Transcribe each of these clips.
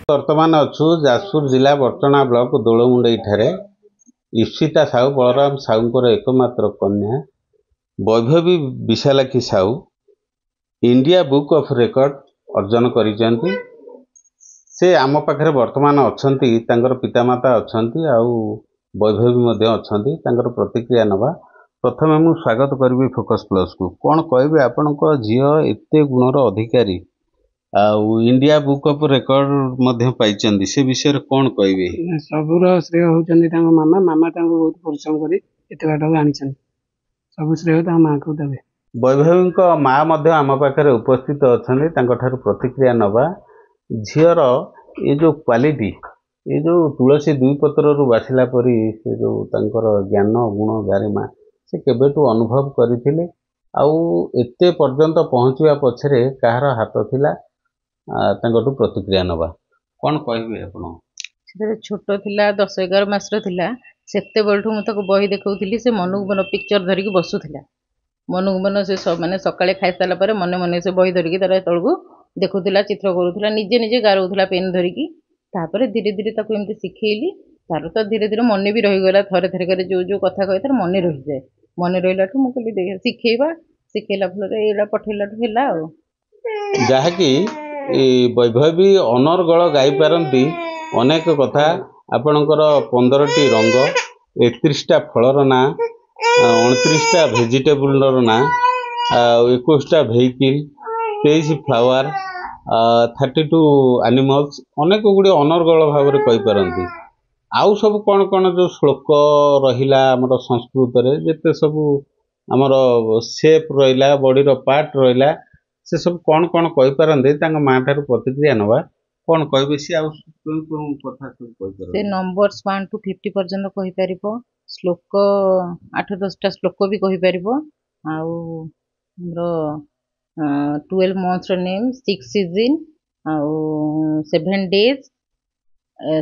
बर्तमान अच्छु जाजपुर जिला बर्चना ब्लॉक दोलमुंडई ठारे ईप्सिता साहू बलराम साहूंकर एकमात्र कन्या Vaibhavi Vishalakshi Sahu India Book of Record अर्जन करिसेंती। से आम पाखरे वर्तमान अछंती, तांकर पितामाता अछंती आउ वैभवी मध्य अछंती। तांकर प्रतिक्रिया नवा। प्रथमे मु स्वागत करिवि फोकस प्लस को। कोन कहबे आपनक झियो एते गुणर अधिकारी आउ इंडिया बुक ऑफ रिकॉर्ड मध्य पाइचंदी, से विषय रे कोन कहबे? सबुर श्रेय होचंदी तांको मामा। मामा तांको बहुत परिश्रम करी एते बाटो आनिछन। सब श्रेय तांको मां को देबे। वैभवी को मां मध्य आम पाखरे उपस्थित अछंदी, तांको ठार प्रतिक्रिया नवा। झियर ये जो क्वालिटी, ये जो तुलसी दुई पत्र रु बासिला परी से जो तांकर ज्ञान गुण गारिमा से केबेटू अनुभव करथिले आउ एते पर्यंत पहुंचवा पछरे कहार हाथ थिला, तांकटू प्रतिक्रिया नवा। कोन कहबे आपण? से छोट थिला 10-11 मास रो थिला, सेते बेलठू म ताको बही देखौथिली। से मनुक मन पिक्चर धरि के बसुथिला। मनुक मन से सब माने सकाळे खाइ साला परे मने मने से बही धरि के तारे तळगु देखुथिला, चित्र करूथिला, निजे निजे गारौथिला पेन धरि की। तापरे धीरे धीरे ताको एमती सिखेइली। तार तो धीरे धीरे मने भी रही गला। थरे थरे करे जो जो कथा कहि तार मने रही जाय। मने रहिलाठू म कहली देख सिखेइबा, सिखेला फलरे एला पठेलाठू हेला। जहा की वैभवी अनर्गल गाई पारती अनेक कथा। आपणकर 15टी रंग, 31टा फलर ना, 29टा भेजिटेबुलर ना, 21टा भेहिकल, 23 फ्लावर, 32 एनिमल्स, अनेक गुड़ी अनर्गल भाव में कही पारती। आउ सब कौन कौन जो श्लोक रहिला हमर संस्कृत रे, जेते सब हमर शेप रहिला, बॉडी रो पार्ट रहिला, से सब कौन कौन कही पारंदे। तांग मां ठार प्रतिक्रिया नवा। कौन कहबे से आउ कोन कथा सब कही पारंदे? से नंबर्स 1 to 50 पर्यंत कहि परिबो। श्लोक 8-10टा श्लोक भी कहि परिबो। आउ हमरो 12 मंथ्स रो नेम, 6 सीजन, आउ 7 डेज,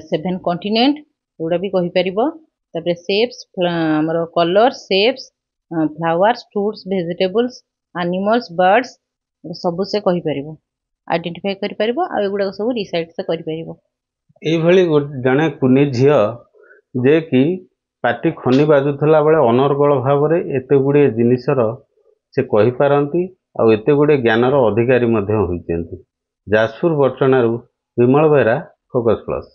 7 कॉन्टिनेंट ओडा भी कहि परिबो। तबे शेप्स, हमरो colour, shapes, flowers, fruits, vegetables, animals, birds सब से कहि परिबो। आइडेंटिफाई करि परिबो आ एगुडा सब रिसाइट से करि परिबो। एई भली जने कुनी झियो जे कि पाटी खनी बाजुथला बेले अनर्गल भाव रे एते गुडे जिनिसर से कहि पारंती आ एते गुडे ज्ञानर अधिकारी मध्य होइचंती। जाजपुर बर्चनारू विमल बेहरा, फोकस प्लस।